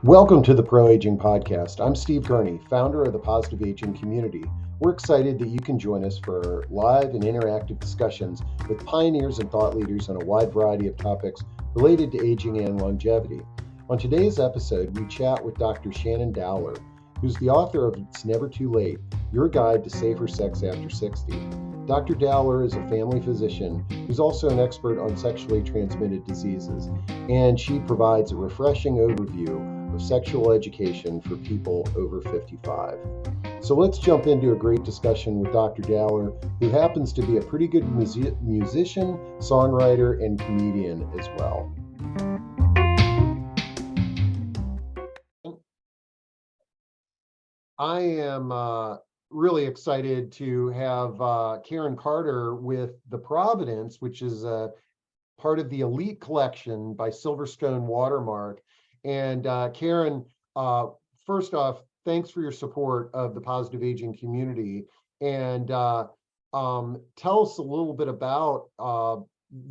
Welcome to the Pro Aging Podcast. I'm Steve Gurney, founder of the Positive Aging Community. We're excited that you can join us for live and interactive discussions with pioneers and thought leaders on a wide variety of topics related to aging and longevity. On today's episode, we chat with Dr. Shannon Dowler, who's the author of It's Never Too Late, Your Guide to Safer Sex After 60. Dr. Dowler is a family physician who's also an expert on sexually transmitted diseases, and she provides a refreshing overview of sexual education for people over 55. So let's jump into a great discussion with Dr. Dowler, who happens to be a pretty good musician, songwriter, and comedian as well. I am really excited to have Karen Carter with The Providence, which is part of the Elite Collection by Silverstone Watermark. And Karen, first off, thanks for your support of the Positive Aging community. And tell us a little bit about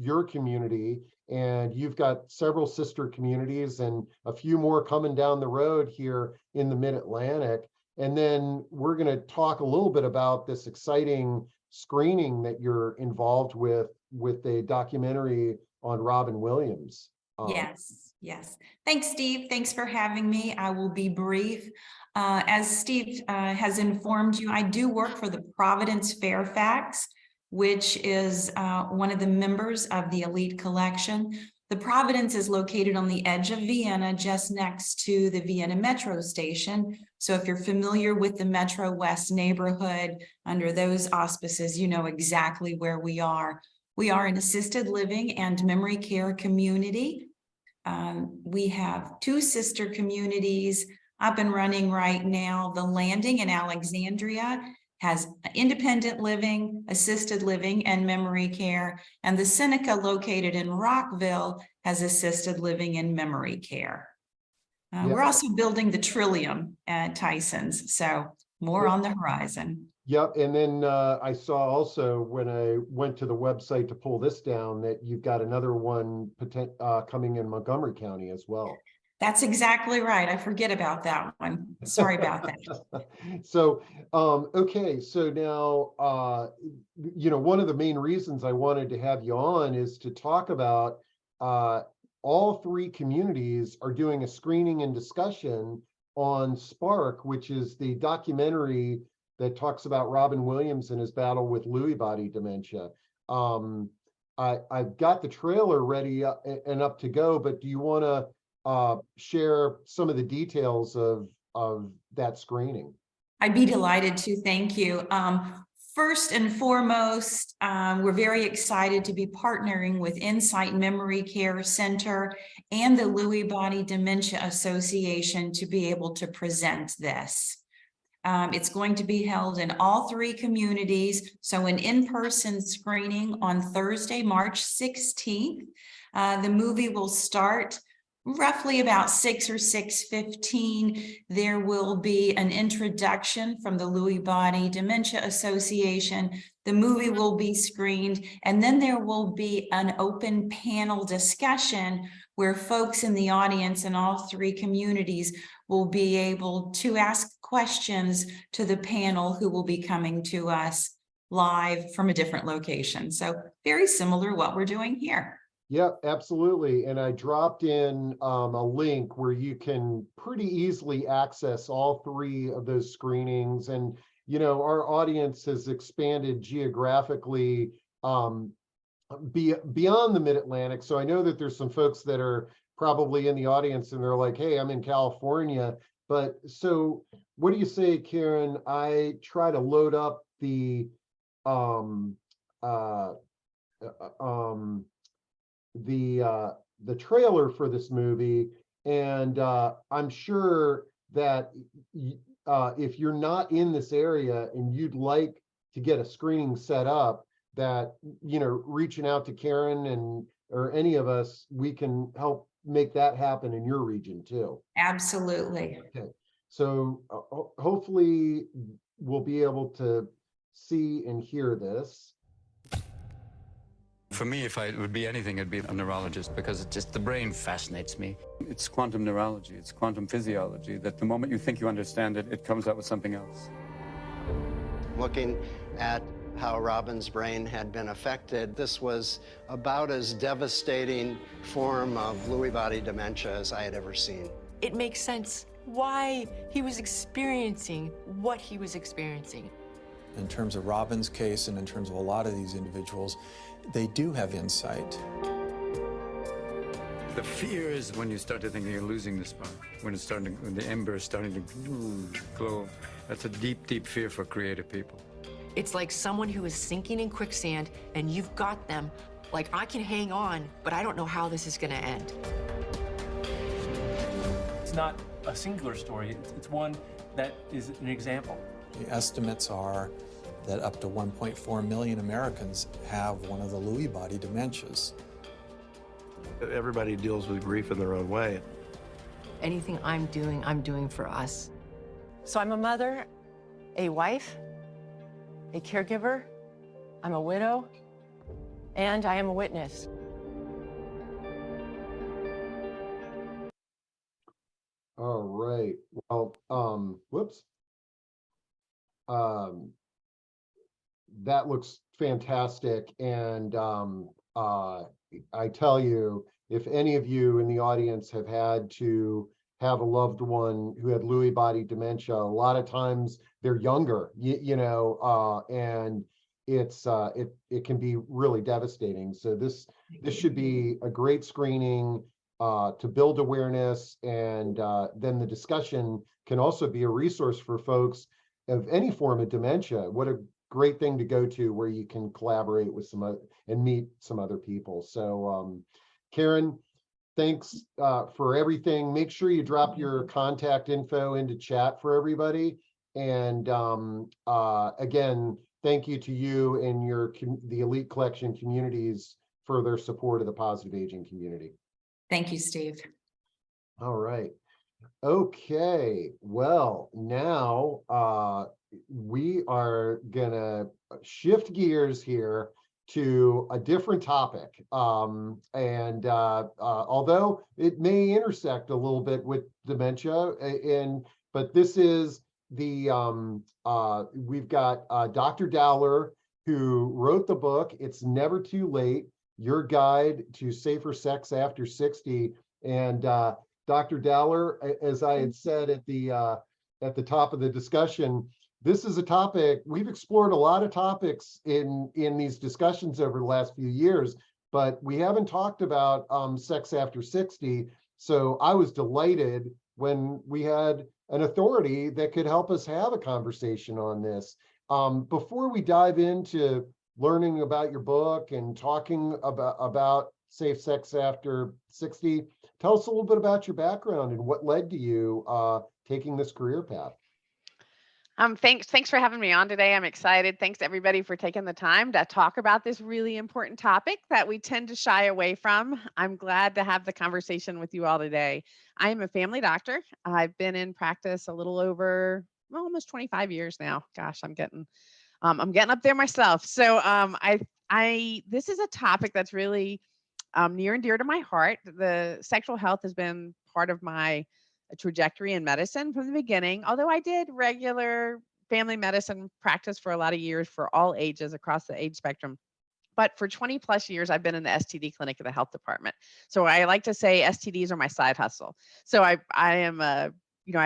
your community. And you've got several sister communities and a few more coming down the road here in the Mid-Atlantic. And then we're going to talk a little bit about this exciting screening that you're involved with a documentary on Robin Williams. Yes. Thanks, Steve. Thanks for having me. I will be brief. As Steve has informed you, I do work for the Providence Fairfax, which is one of the members of the Elite Collection. The Providence is located on the edge of Vienna, just next to the Vienna Metro station. So if you're familiar with the Metro West neighborhood, under those auspices, you know exactly where we are. We are an assisted living and memory care community. We have two sister communities up and running right now. The Landing in Alexandria has independent living, assisted living, and memory care. And the Seneca, located in Rockville, has assisted living and memory care. We're also building the Trillium at Tyson's, so more on the horizon. Yep, and then I saw also when I went to the website to pull this down that you've got another one coming in Montgomery County as well. That's exactly right. I forget about that one. Sorry about that. So, okay, so now, one of the main reasons I wanted to have you on is to talk about all three communities are doing a screening and discussion on Spark, which is the documentary that talks about Robin Williams and his battle with Lewy body dementia. I've got the trailer ready and up to go, but do you want to share some of the details of that screening? I'd be delighted to. Thank you. First and foremost, we're very excited to be partnering with Insight Memory Care Center and the Lewy Body Dementia Association to be able to present this. It's going to be held in all three communities. So an in-person screening on Thursday, March 16th. The movie will start roughly about 6 or 6:15. There will be an introduction from the Lewy Body Dementia Association. The movie will be screened, and then there will be an open panel discussion where folks in the audience in all three communities will be able to ask questions to the panel, who will be coming to us live from a different location. So very similar to what we're doing here. Yeah, absolutely. And I dropped in a link where you can pretty easily access all three of those screenings. And, our audience has expanded geographically beyond the Mid-Atlantic. So I know that there's some folks that are probably in the audience and they're like, hey, I'm in California. But so what do you say, Karen? I try to load up the trailer for this movie, and I'm sure that if you're not in this area and you'd like to get a screening set up, that reaching out to Karen or any of us, we can help make that happen in your region too. Absolutely. Okay, so hopefully we'll be able to see and hear this. For me, if it would be anything, it'd be a neurologist, because it's just the brain fascinates me. It's quantum neurology, it's quantum physiology, that the moment you think you understand it, it comes out with something else. Looking at how Robin's brain had been affected, this was about as devastating form of Lewy body dementia as I had ever seen. It makes sense why he was experiencing what he was experiencing. In terms of Robin's case and in terms of a lot of these individuals, they do have insight. The fear is when you start to think you're losing the spark, when the ember is starting to glow. That's a deep, deep fear for creative people. It's like someone who is sinking in quicksand and you've got them. Like, I can hang on, but I don't know how this is gonna end. It's not a singular story, it's one that is an example. The estimates are that up to 1.4 million Americans have one of the Lewy body dementias. Everybody deals with grief in their own way. Anything I'm doing for us. So I'm a mother, a wife, a caregiver, I'm a widow, and I am a witness. All right. Well, whoops. That looks fantastic. And I tell you, if any of you in the audience have had to have a loved one who had Lewy body dementia, a lot of times they're younger, and it can be really devastating. So this should be a great screening to build awareness, and then the discussion can also be a resource for folks of any form of dementia. What a great thing to go to, where you can collaborate with and meet some other people. So Karen, thanks for everything. Make sure you drop your contact info into chat for everybody. And again, thank you to you and the Elite Collection communities for their support of the positive aging community. Thank you, Steve. All right. Okay. Well, now we are gonna shift gears here to a different topic. Although it may intersect a little bit with dementia, but this is we've got Dr. Dowler, who wrote the book, It's Never Too Late, Your Guide to Safer Sex After 60. And Dr. Dowler, as I had said at the top of the discussion, this is a topic we've explored a lot of topics in these discussions over the last few years, but we haven't talked about sex after 60. So I was delighted when we had an authority that could help us have a conversation on this. Before we dive into learning about your book and talking about safe sex after 60, tell us a little bit about your background and what led to you taking this career path. Thanks for having me on today. I'm excited. Thanks everybody for taking the time to talk about this really important topic that we tend to shy away from. I'm glad to have the conversation with you all today. I am a family doctor. I've been in practice a little over almost 25 years now. Gosh, I'm getting up there myself. So this is a topic that's really near and dear to my heart. The sexual health has been part of my trajectory in medicine from the beginning, although I did regular family medicine practice for a lot of years for all ages across the age spectrum. But for 20 plus years, I've been in the STD clinic of the health department. So I like to say STDs are my side hustle. So I am I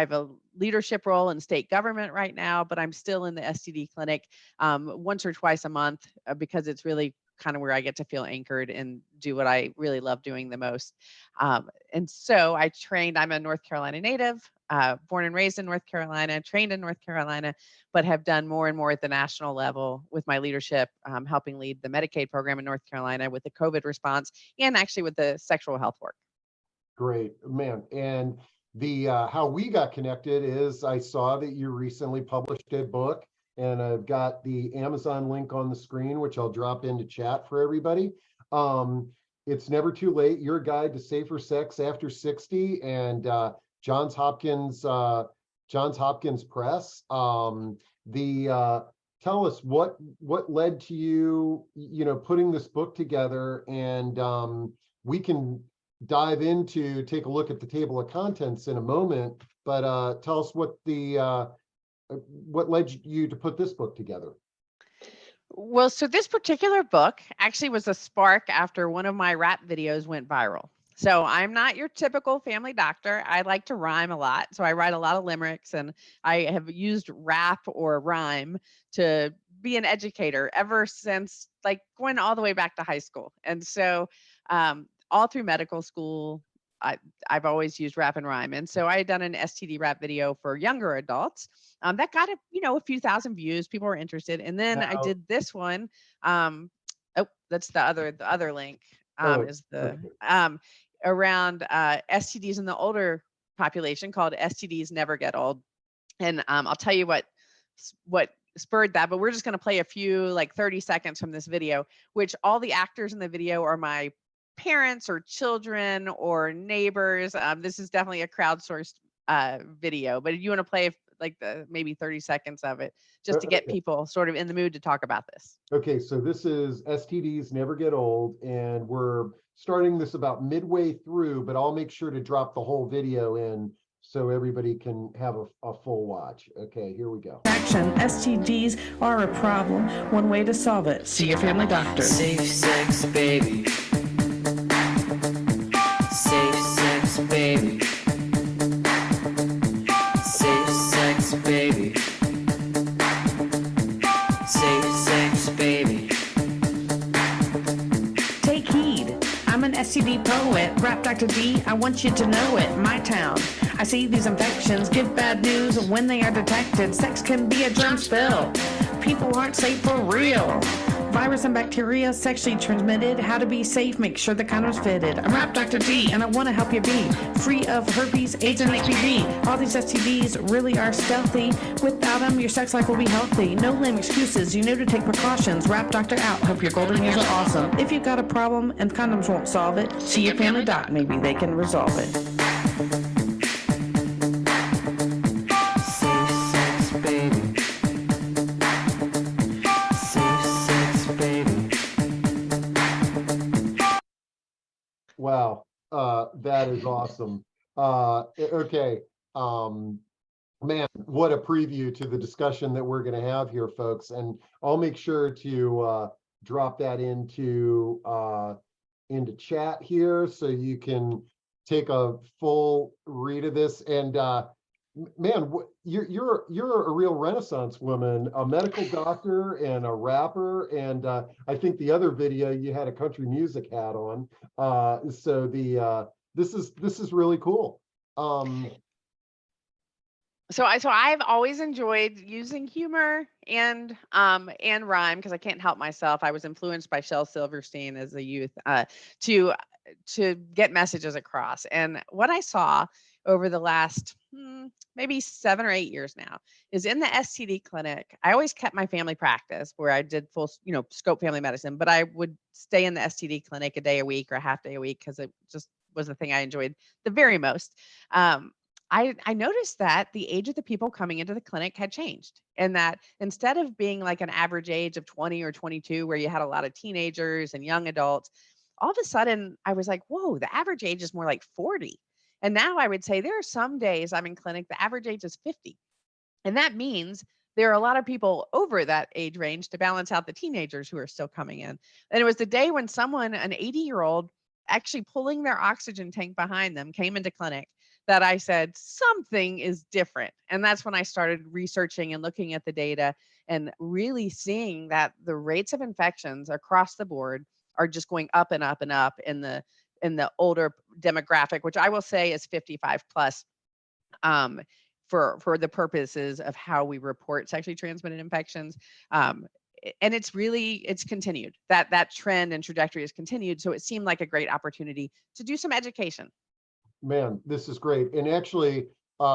have a leadership role in state government right now, but I'm still in the STD clinic once or twice a month because it's really kind of where I get to feel anchored and do what I really love doing the most. And so I'm a North Carolina native, born and raised in North Carolina, trained in North Carolina, but have done more and more at the national level with my leadership, helping lead the Medicaid program in North Carolina with the COVID response and actually with the sexual health work. Great, man. And the how we got connected is I saw that you recently published a book, and I've got the Amazon link on the screen, which I'll drop into chat for everybody. It's Never Too Late, Your Guide to Safer Sex After 60, and Johns Hopkins Press. tell us what led to you, putting this book together, and we can dive into, take a look at the table of contents in a moment, but tell us what led you to put this book together. Well, so this particular book actually was a spark after one of my rap videos went viral. So I'm not your typical family doctor. I like to rhyme a lot. So I write a lot of limericks, and I have used rap or rhyme to be an educator ever since, like, going all the way back to high school. And so all through medical school, I've always used rap and rhyme. And so I had done an STD rap video for younger adults that got a few thousand views. People were interested. And then I did this one. That's the other link is the around STDs in the older population, called STDs Never Get Old. And I'll tell you what spurred that, but we're just going to play a few, like 30 seconds from this video, which all the actors in the video are my parents or children or neighbors. This is definitely a crowdsourced video, but if you want to play like maybe 30 seconds of it, just to get people sort of in the mood to talk about this. Okay, so this is STDs Never Get Old, and we're starting this about midway through, but I'll make sure to drop the whole video in so everybody can have a full watch. Okay, here we go. Action. STDs are a problem. One way to solve it: see your family doctor. Safe sex, baby. Safe sex, baby. Safe sex, baby. Safe sex, baby. Take heed. I'm an STD poet. Rap Dr. D, I want you to know it. My town. I see these infections give bad news when they are detected. Sex can be a germ spill. People aren't safe for real. Virus and bacteria sexually transmitted. How to be safe, make sure the condom's fitted. I'm Rap Dr. D, and I want to help you be free of herpes, AIDS, and HPV. All these STDs really are stealthy. Without them, your sex life will be healthy. No lame excuses, you know to take precautions. Rap Doctor out, hope your golden years are awesome. If you've got a problem and condoms won't solve it, see your family doc, maybe they can resolve it. Wow, that is awesome. Okay, man, what a preview to the discussion that we're going to have here, folks. And I'll make sure to drop that into chat here so you can take a full read of this. And man, you're a real Renaissance woman, a medical doctor and a rapper, and I think the other video you had a country music hat on. So this is really cool. So I've always enjoyed using humor and rhyme, because I can't help myself. I was influenced by Shel Silverstein as a youth to get messages across. And what I saw over the last maybe 7 or 8 years now is in the STD clinic. I always kept my family practice where I did full, scope family medicine, but I would stay in the STD clinic a day a week or a half day a week because it just was the thing I enjoyed the very most. I noticed that the age of the people coming into the clinic had changed, and that instead of being like an average age of 20 or 22, where you had a lot of teenagers and young adults, all of a sudden I was like, whoa, the average age is more like 40. And now I would say there are some days I'm in clinic, the average age is 50. And that means there are a lot of people over that age range to balance out the teenagers who are still coming in. And it was the day when someone, an 80-year-old, actually pulling their oxygen tank behind them, came into clinic, that I said, something is different. And that's when I started researching and looking at the data and really seeing that the rates of infections across the board are just going up and up and up in the older demographic, which I will say is 55 plus, for the purposes of how we report sexually transmitted infections. And it's continued. That trend and trajectory has continued. So it seemed like a great opportunity to do some education. Man, this is great. And actually,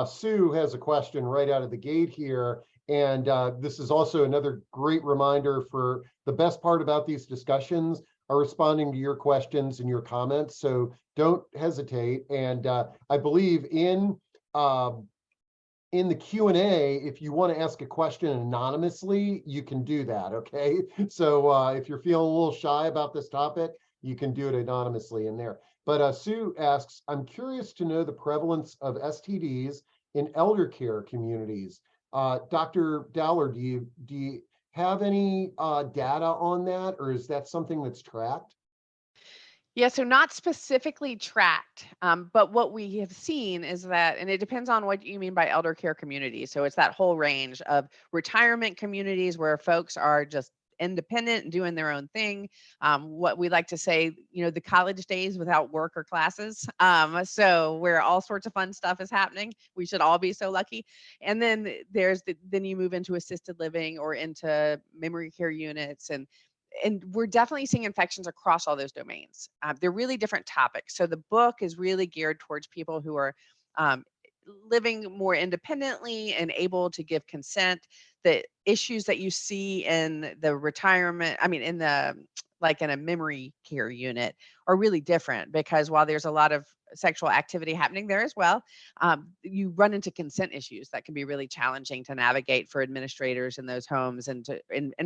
Sue has a question right out of the gate here. And this is also another great reminder for the best part about these discussions are responding to your questions and your comments. So don't hesitate. And I believe in in the Q&A, if you want to ask a question anonymously, you can do that, okay? So if you're feeling a little shy about this topic, you can do it anonymously in there. But Sue asks, I'm curious to know the prevalence of STDs in elder care communities. Dr. Dowler, do you have any data on that, or is that something that's tracked? Yeah, so not specifically tracked, but what we have seen is that, and it depends on what you mean by elder care communities. So it's that whole range of retirement communities where folks are just independent and doing their own thing. What we like to say, the college days without work or classes. So where all sorts of fun stuff is happening. We should all be so lucky. And then then you move into assisted living or into memory care units, and we're definitely seeing infections across all those domains. They're really different topics. So the book is really geared towards people who are um, living more independently and able to give consent. The issues that you see in the retirement, in the like in a memory care unit, are really different, because while there's a lot of sexual activity happening there as well, you run into consent issues that can be really challenging to navigate for administrators in those homes, and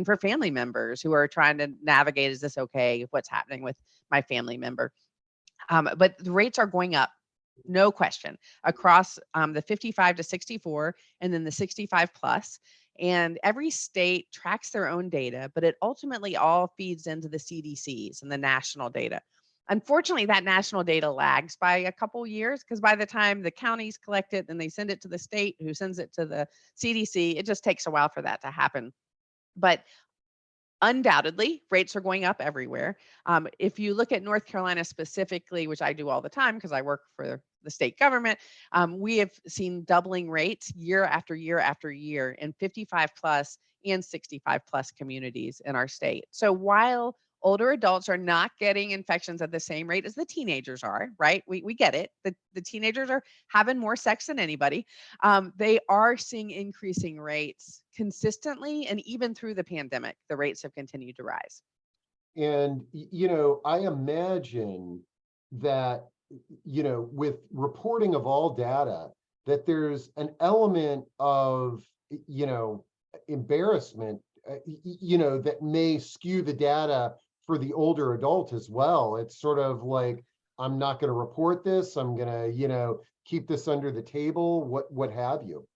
for family members who are trying to navigate, is this okay? What's happening with my family member? But the rates are going up, no question, across the 55 to 64 and then the 65 plus. And every state tracks their own data, but it ultimately all feeds into the CDCs and the national data. Unfortunately, that national data lags by a couple years, because by the time the counties collect it and they send it to the state, who sends it to the CDC, it just takes a while for that to happen. But undoubtedly, rates are going up everywhere. If you look at North Carolina specifically, which I do all the time because I work for the state government, we have seen doubling rates year after year after year in 55 plus and 65 plus communities in our state. So while older adults are not getting infections at the same rate as the teenagers are, right? We get it. The teenagers are having more sex than anybody. They are seeing increasing rates consistently, and even through the pandemic, the rates have continued to rise. And, I imagine that, with reporting of all data, that there's an element of, embarrassment, that may skew the data for the older adult as well. It's sort of like, I'm not going to report this. I'm going to, keep this under the table, what have you.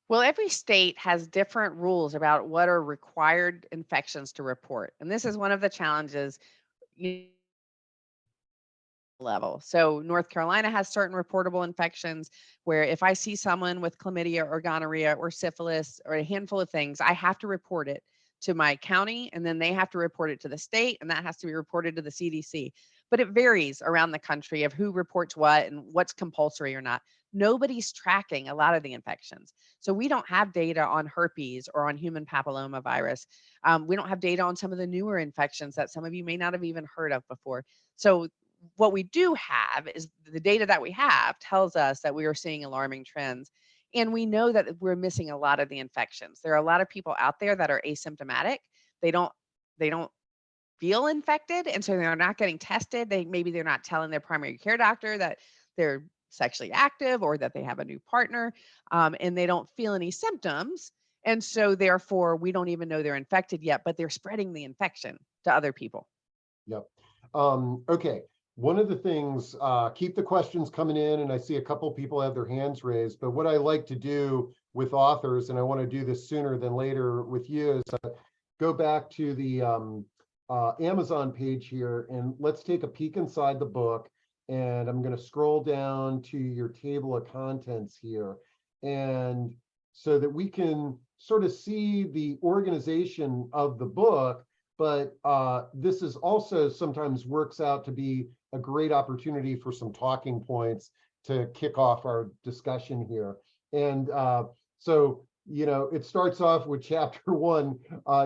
Well, every state has different rules about what are required infections to report. And this is one of the challenges level. So North Carolina has certain reportable infections where if I see someone with chlamydia or gonorrhea or syphilis or a handful of things, I have to report it to my county, and then they have to report it to the state, and that has to be reported to the CDC. But it varies around the country of who reports what and what's compulsory or not. Nobody's tracking a lot of the infections. So we don't have data on herpes or on human papillomavirus. We don't have data on some of the newer infections that some of you may not have even heard of before. So what we do have is the data that we have tells us that we are seeing alarming trends. And we know that we're missing a lot of the infections. There are a lot of people out there that are asymptomatic. They don't feel infected, and so they're not getting tested. Maybe they're not telling their primary care doctor that they're sexually active or that they have a new partner, and they don't feel any symptoms. And so therefore, we don't even know they're infected yet, but they're spreading the infection to other people. Yep. Okay. One of the things, keep the questions coming in, and I see a couple people have their hands raised, but what I like to do with authors, and I want to do this sooner than later with you, is go back to the Amazon page here, and let's take a peek inside the book. And I'm going to scroll down to your table of contents here, and so that we can sort of see the organization of the book. But this is also sometimes works out to be a great opportunity for some talking points to kick off our discussion here. And so, it starts off with chapter 1.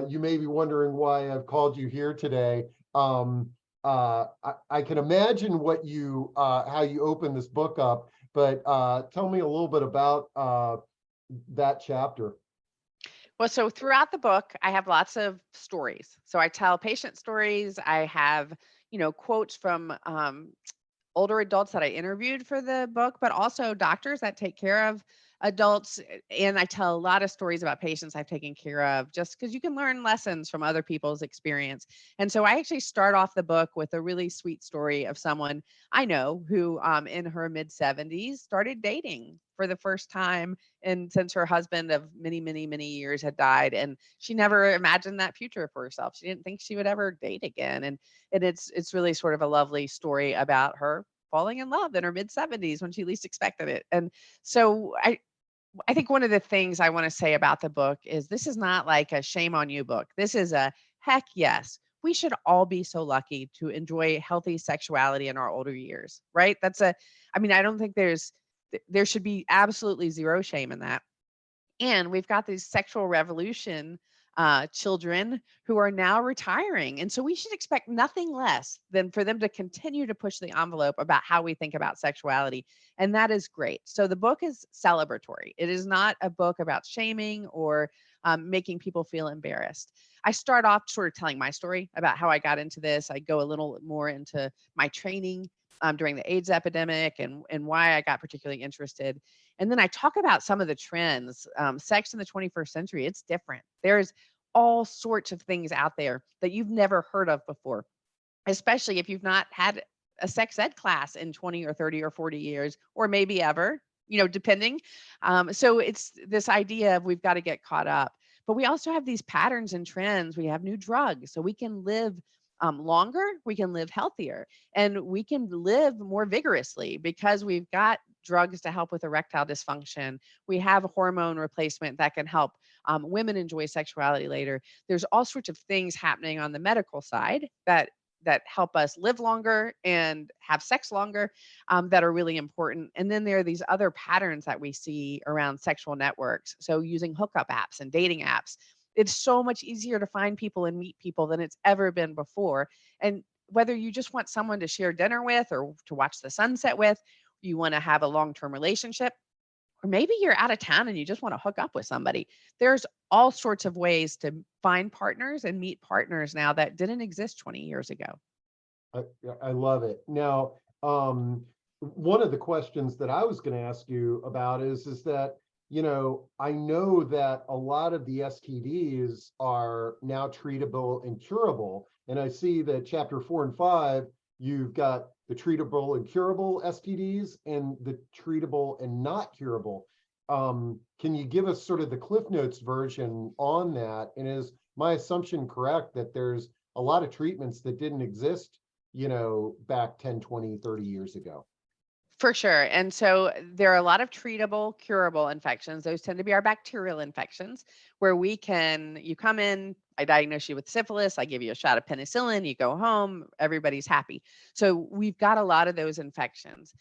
You may be wondering why I've called you here today. I can imagine what how you open this book up, but tell me a little bit about that chapter. Well, so throughout the book, I have lots of stories. So I tell patient stories. I have, quotes from older adults that I interviewed for the book, but also doctors that take care of adults, and I tell a lot of stories about patients I've taken care of, just because you can learn lessons from other people's experience. And so I actually start off the book with a really sweet story of someone I know who, in her mid 70s, started dating for the first time, and since her husband of many, many, many years had died, and she never imagined that future for herself. She didn't think she would ever date again, and it's really sort of a lovely story about her falling in love in her mid 70s when she least expected it. And so I think one of the things I want to say about the book is this is not like a shame on you book. This is a heck yes. We should all be so lucky to enjoy healthy sexuality in our older years, right? I mean, I don't think there should be absolutely zero shame in that. And we've got these sexual revolution children who are now retiring. And so we should expect nothing less than for them to continue to push the envelope about how we think about sexuality. And that is great. So the book is celebratory. It is not a book about shaming or making people feel embarrassed. I start off sort of telling my story about how I got into this. I go a little more into my training during the AIDS epidemic and why I got particularly interested. And then I talk about some of the trends. Sex in the 21st century, it's different. There's all sorts of things out there that you've never heard of before, especially if you've not had a sex ed class in 20 or 30 or 40 years, or maybe ever, depending. So it's this idea of we've got to get caught up. But we also have these patterns and trends. We have new drugs, so we can live longer, we can live healthier, and we can live more vigorously because we've got drugs to help with erectile dysfunction. We have a hormone replacement that can help women enjoy sexuality later. There's all sorts of things happening on the medical side that help us live longer and have sex longer, that are really important. And then there are these other patterns that we see around sexual networks. So using hookup apps and dating apps, it's so much easier to find people and meet people than it's ever been before. And whether you just want someone to share dinner with or to watch the sunset with, you want to have a long-term relationship, or maybe you're out of town and you just want to hook up with somebody. There's all sorts of ways to find partners and meet partners now that didn't exist 20 years ago. I love it. Now, one of the questions that I was going to ask you about is that, I know that a lot of the STDs are now treatable and curable. And I see that chapter 4 and 5, you've got the treatable and curable STDs and the treatable and not curable. Can you give us sort of the Cliff Notes version on that? And is my assumption correct that there's a lot of treatments that didn't exist, back 10, 20, 30 years ago? For sure. And so there are a lot of treatable, curable infections. Those tend to be our bacterial infections where you come in, I diagnose you with syphilis, I give you a shot of penicillin, you go home, everybody's happy. So we've got a lot of those infections.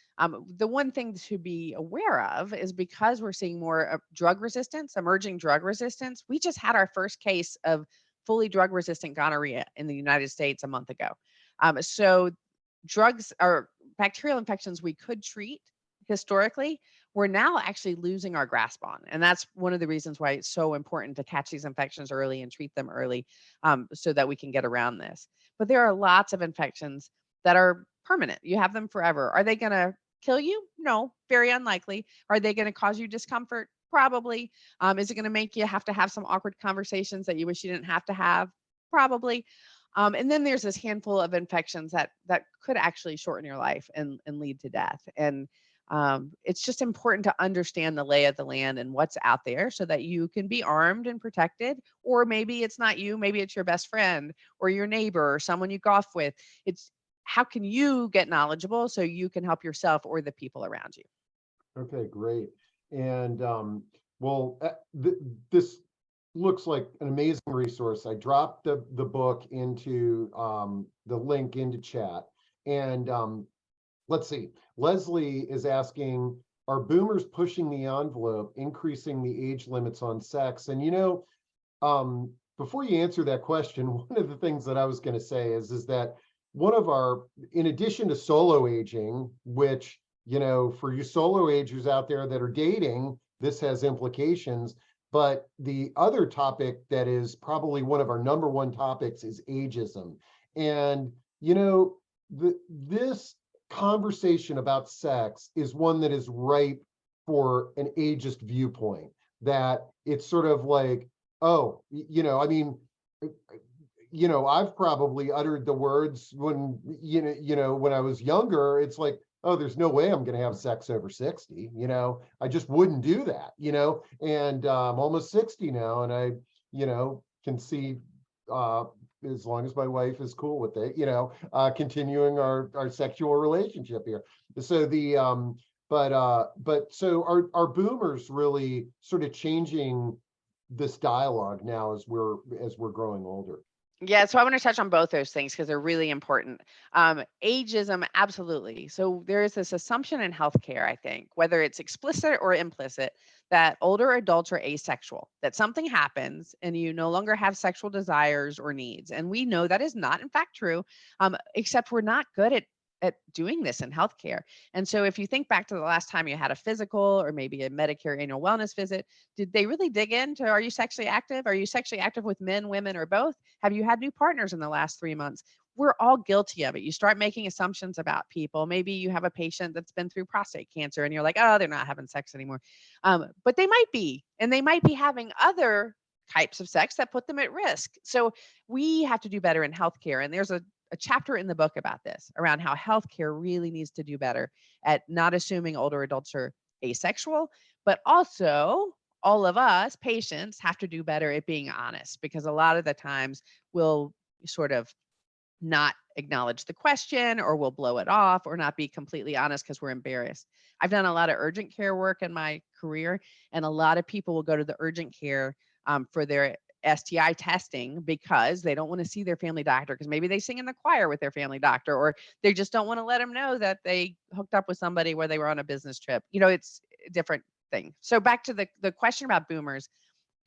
The one thing to be aware of is because we're seeing more drug resistance, emerging drug resistance, we just had our first case of fully drug resistant gonorrhea in the United States a month ago. So drugs are bacterial infections we could treat historically, we're now actually losing our grasp on. And that's one of the reasons why it's so important to catch these infections early and treat them early, so that we can get around this. But there are lots of infections that are permanent. You have them forever. Are they going to kill you? No, very unlikely. Are they going to cause you discomfort? Probably. Is it going to make you have to have some awkward conversations that you wish you didn't have to have? Probably. And then there's this handful of infections that could actually shorten your life and lead to death. And it's just important to understand the lay of the land and what's out there so that you can be armed and protected. Or maybe it's not you, maybe it's your best friend or your neighbor or someone you golf with. It's how can you get knowledgeable so you can help yourself or the people around you? Okay, great. And this looks like an amazing resource. I dropped the book into the link into chat. And let's see, Leslie is asking, are boomers pushing the envelope, increasing the age limits on sex? And before you answer that question, one of the things that I was going to say is that one of our, in addition to solo aging, which, for you solo agers out there that are dating, this has implications. But the other topic that is probably one of our number one topics is ageism. And, this conversation about sex is one that is ripe for an ageist viewpoint, that it's sort of like, oh, I mean, I've probably uttered the words when, when I was younger. It's like, oh, there's no way I'm going to have sex over 60. I just wouldn't do that, and I'm almost 60 now, and I, can see, as long as my wife is cool with it, continuing our sexual relationship here. So but so are boomers really sort of changing this dialogue now as we're growing older? Yeah, so I want to touch on both those things because they're really important. Ageism, absolutely. So there is this assumption in healthcare, I think, whether it's explicit or implicit, that older adults are asexual, that something happens and you no longer have sexual desires or needs. And we know that is not, in fact, true, except we're not good at doing this in healthcare. And so if you think back to the last time you had a physical or maybe a Medicare annual wellness visit, did they really dig into, are you sexually active? Are you sexually active with men, women, or both? Have you had new partners in the last 3 months? We're all guilty of it. You start making assumptions about people. Maybe you have a patient that's been through prostate cancer and you're like, oh, they're not having sex anymore. But they might be, and they might be having other types of sex that put them at risk. So we have to do better in healthcare. And there's a chapter in the book about this, around how healthcare really needs to do better at not assuming older adults are asexual, but also all of us patients have to do better at being honest, because a lot of the times we'll sort of not acknowledge the question, or we'll blow it off, or not be completely honest because we're embarrassed. I've done a lot of urgent care work in my career, and a lot of people will go to the urgent care for their STI testing because they don't want to see their family doctor, because maybe they sing in the choir with their family doctor, or they just don't want to let them know that they hooked up with somebody where they were on a business trip. It's a different thing. So back to the question about boomers,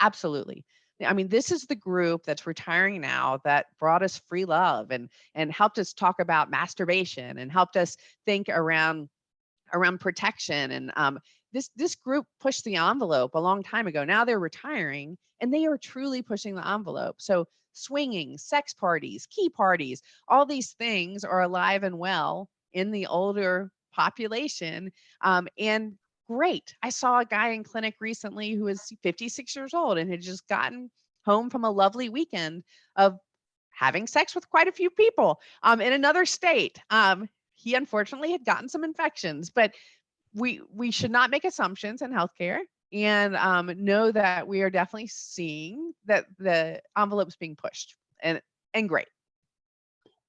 absolutely. I mean, this is the group that's retiring now that brought us free love and helped us talk about masturbation and helped us think around protection. And this group pushed the envelope a long time ago. Now they're retiring and they are truly pushing the envelope. So swinging, sex parties, key parties, all these things are alive and well in the older population. And great. I saw a guy in clinic recently who was 56 years old and had just gotten home from a lovely weekend of having sex with quite a few people in another state. He unfortunately had gotten some infections, but we should not make assumptions in healthcare, and know that we are definitely seeing that the envelope's being pushed, and great.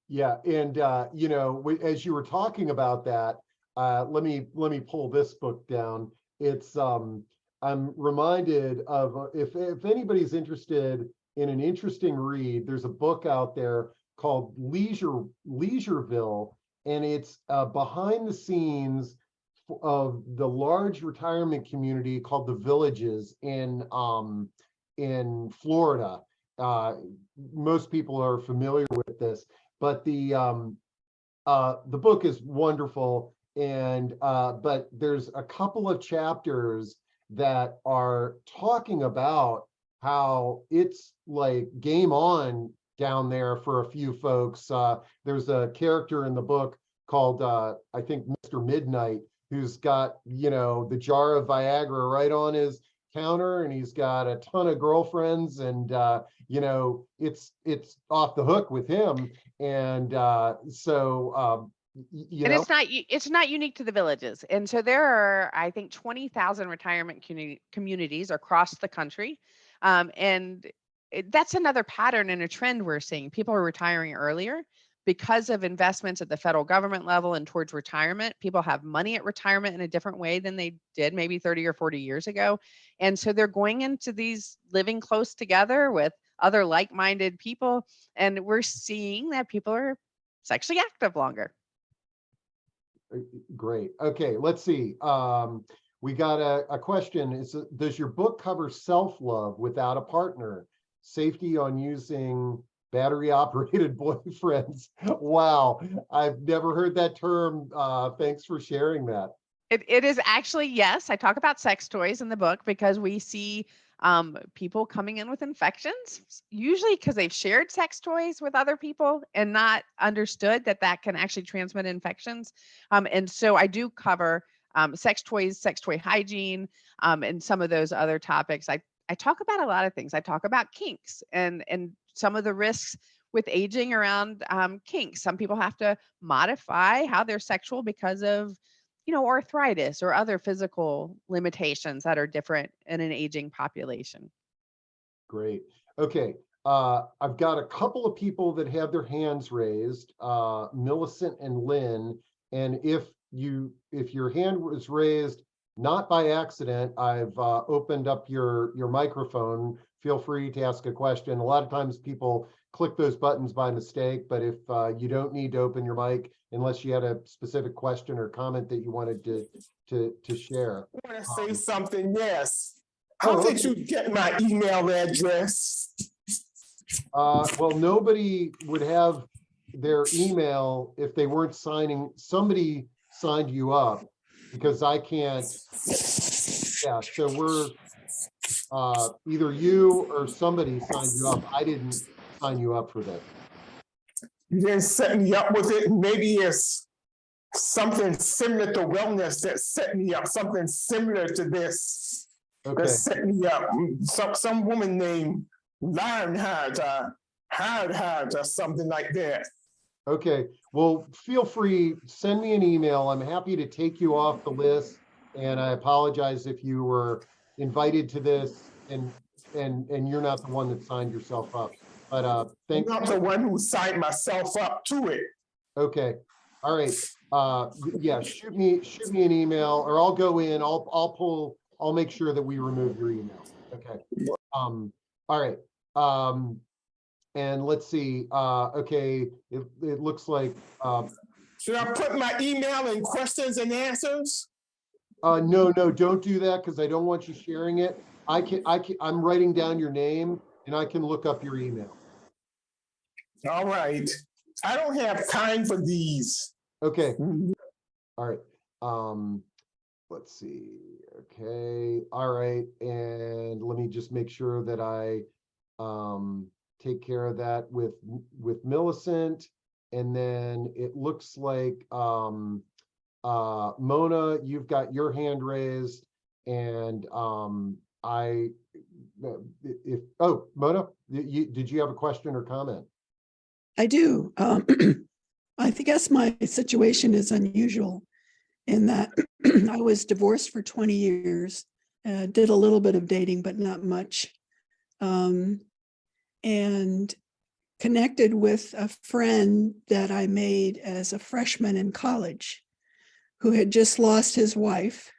Yeah, and as you were talking about that, let me pull this book down. It's I'm reminded of, if anybody's interested in an interesting read, there's a book out there called Leisureville, and it's behind the scenes of the large retirement community called the Villages in Florida. Most people are familiar with this, but the book is wonderful, and but there's a couple of chapters that are talking about how it's like game on down there for a few folks. There's a character in the book called I think Mr. Midnight, who's got the jar of Viagra right on his counter, and he's got a ton of girlfriends, and it's off the hook with him. And so and it's not unique to the Villages. And so there are, I think, 20,000 retirement communities across the country. And that's another pattern and a trend we're seeing. People are retiring earlier because of investments at the federal government level and towards retirement. People have money at retirement in a different way than they did maybe 30 or 40 years ago. And so they're going into these living close together with other like-minded people. And we're seeing that people are sexually active longer. Great. Okay, let's see. We got a question. Does your book cover self-love without a partner? Safety on using battery-operated boyfriends? Wow, I've never heard that term. Thanks for sharing that. It is actually, yes. I talk about sex toys in the book because we see people coming in with infections, usually because they've shared sex toys with other people and not understood that can actually transmit infections. And so I do cover sex toys, sex toy hygiene, and some of those other topics. I talk about a lot of things. I talk about kinks and some of the risks with aging around kinks. Some people have to modify how they're sexual because of, arthritis or other physical limitations that are different in an aging population. Great. Okay. I've got a couple of people that have their hands raised, Millicent and Lynn. And if your hand was raised not by accident, I've opened up your microphone. Feel free to ask a question. A lot of times people click those buttons by mistake, but if you don't need to open your mic unless you had a specific question or comment that you wanted to share. I want to say something, yes. How did you get my email address? Well, nobody would have their email if they weren't signing. Somebody signed you up because I can't. Yeah, so we're either you or somebody signed you up. I didn't sign you up for that. You didn't set me up with it. Maybe it's something similar to wellness that set me up, something similar to this that set me up. Some woman named Lionheart, or something like that. Okay, well, feel free, send me an email. I'm happy to take you off the list. And I apologize if you were invited to this and you're not the one that signed yourself up. But thank you. I'm not the one who signed myself up to it. Okay, all right. Yeah, shoot me an email, or I'll go in. I'll make sure that we remove your email. Okay. All right. And let's see. Okay, it looks like. Should I put my email in questions and answers? No, don't do that because I don't want you sharing it. I'm writing down your name and I can look up your email. All right. I don't have time for these. Okay. All right. Let's see. Okay. All right. And let me just make sure that I take care of that with Millicent. And then it looks like Mona, you've got your hand raised, and Mona, did you have a question or comment? I do. I guess my situation is unusual in that I was divorced for 20 years, did a little bit of dating, but not much, and connected with a friend that I made as a freshman in college who had just lost his wife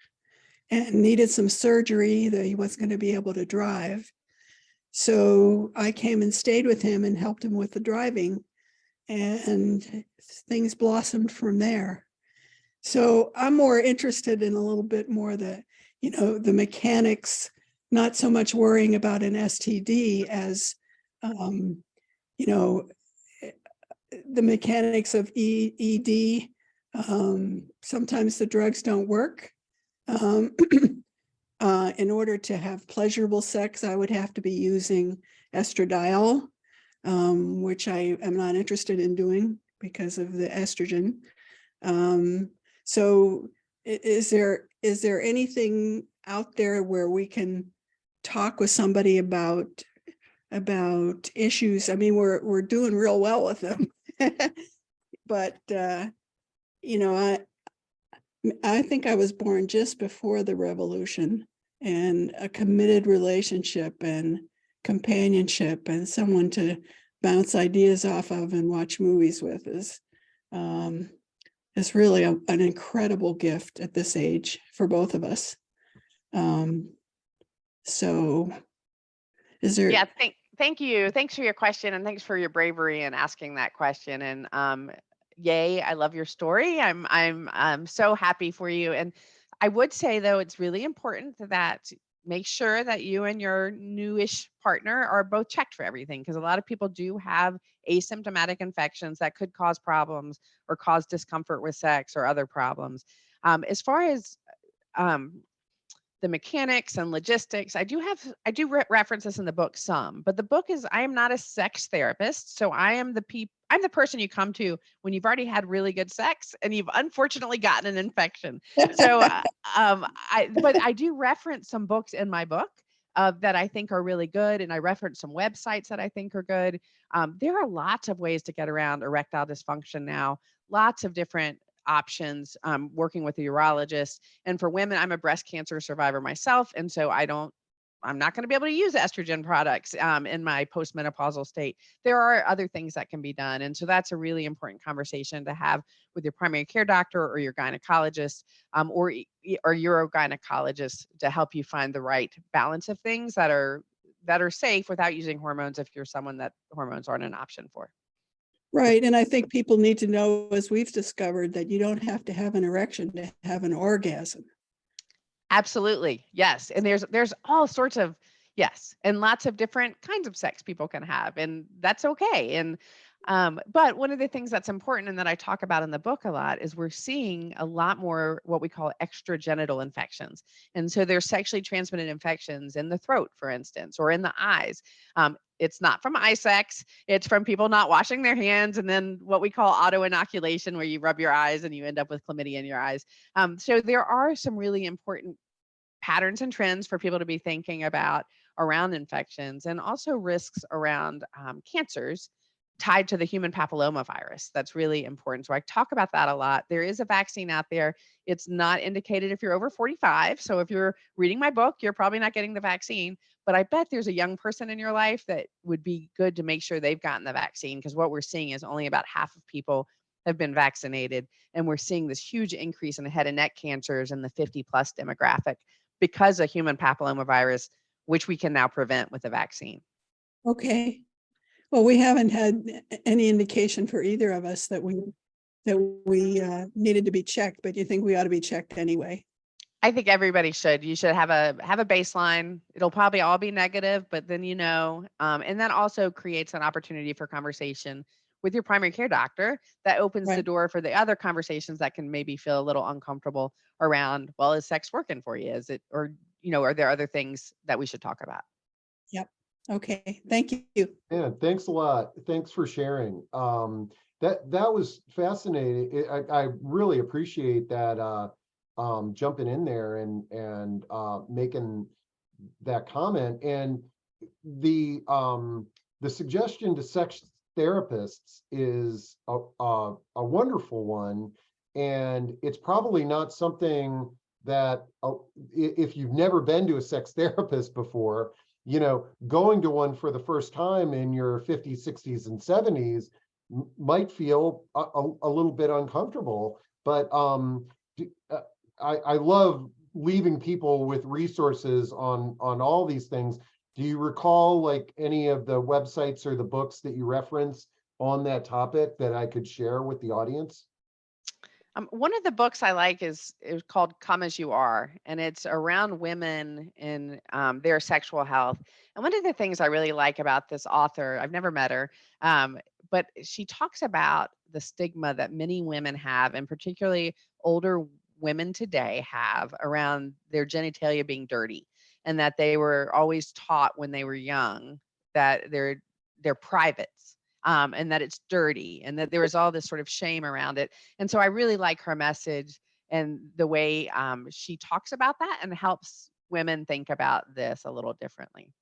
and needed some surgery that he wasn't going to be able to drive. So I came and stayed with him and helped him with the driving, and things blossomed from there. So I'm more interested in a little bit more the mechanics, not so much worrying about an STD as, the mechanics of ED. Sometimes the drugs don't work. In order to have pleasurable sex, I would have to be using estradiol, which I am not interested in doing because of the estrogen. So is there anything out there where we can talk with somebody about issues? I mean, we're doing real well with them, but I think I was born just before the revolution, and a committed relationship and companionship and someone to bounce ideas off of and watch movies with is really an incredible gift at this age for both of us. So is there? Yeah, thank you. Thanks for your question, and thanks for your bravery in asking that question. And yay, I love your story. I'm so happy for you. And I would say, though, it's really important that make sure that you and your newish partner are both checked for everything, because a lot of people do have asymptomatic infections that could cause problems or cause discomfort with sex or other problems. As far as the mechanics and logistics. I do reference this in the book some, but the book is, I am not a sex therapist. So I'm the person you come to when you've already had really good sex and you've unfortunately gotten an infection. So, but I do reference some books in my book that I think are really good. And I reference some websites that I think are good. There are lots of ways to get around erectile dysfunction now, lots of different options, working with a urologist. And for women, I'm a breast cancer survivor myself. And so I'm not going to be able to use estrogen products in my postmenopausal state. There are other things that can be done. And so that's a really important conversation to have with your primary care doctor or your gynecologist or urogynecologist to help you find the right balance of things that are safe without using hormones if you're someone that hormones aren't an option for. Right. And I think people need to know, as we've discovered, that you don't have to have an erection to have an orgasm. Absolutely. Yes. And there's all sorts of, yes, and lots of different kinds of sex people can have, and that's okay. And but one of the things that's important and that I talk about in the book a lot is we're seeing a lot more what we call extragenital infections. And so there's sexually transmitted infections in the throat, for instance, or in the eyes. It's not from eye sex. It's from people not washing their hands, and then what we call auto inoculation, where you rub your eyes and you end up with chlamydia in your eyes. So there are some really important patterns and trends for people to be thinking about around infections, and also risks around cancers tied to the human papilloma virus. That's really important. So I talk about that a lot. There is a vaccine out there. It's not indicated if you're over 45. So if you're reading my book, you're probably not getting the vaccine. But I bet there's a young person in your life that would be good to make sure they've gotten the vaccine, because what we're seeing is only about half of people have been vaccinated. And we're seeing this huge increase in head and neck cancers in the 50 plus demographic because of human papillomavirus, which we can now prevent with a vaccine. Okay. Well, we haven't had any indication for either of us that we needed to be checked, but you think we ought to be checked anyway? I think everybody should. You should have a baseline. It'll probably all be negative, but then and that also creates an opportunity for conversation with your primary care doctor that opens the door for the other conversations that can maybe feel a little uncomfortable around, well, is sex working for you? Is it, or, are there other things that we should talk about? Yep. Okay. Thank you. Yeah, thanks a lot. Thanks for sharing. That was fascinating. I really appreciate that jumping in there and making that comment. And the suggestion to sex therapists is a wonderful one, and it's probably not something that if you've never been to a sex therapist before, going to one for the first time in your 50s, 60s, and 70s might feel a little bit uncomfortable. But I love leaving people with resources on all these things. Do you recall like any of the websites or the books that you reference on that topic that I could share with the audience? One of the books I like is called Come As You Are, and it's around women and their sexual health. And one of the things I really like about this author, I've never met her, but she talks about the stigma that many women have, and particularly older women today have, around their genitalia being dirty, and that they were always taught when they were young that they're privates. And that it's dirty, and that there was all this sort of shame around it. And so I really like her message and the way she talks about that and helps women think about this a little differently.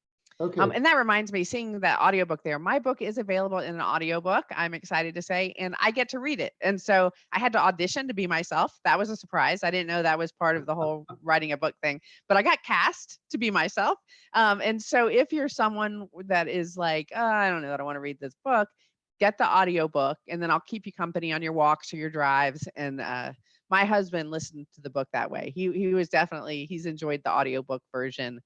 Okay. And that reminds me, seeing that audiobook there, my book is available in an audiobook, I'm excited to say, and I get to read it. And so I had to audition to be myself. That was a surprise. I didn't know that was part of the whole writing a book thing, but I got cast to be myself. And so if you're someone that is like, I don't know that I want to read this book, get the audiobook, and then I'll keep you company on your walks or your drives. And my husband listened to the book that way. He's enjoyed the audiobook version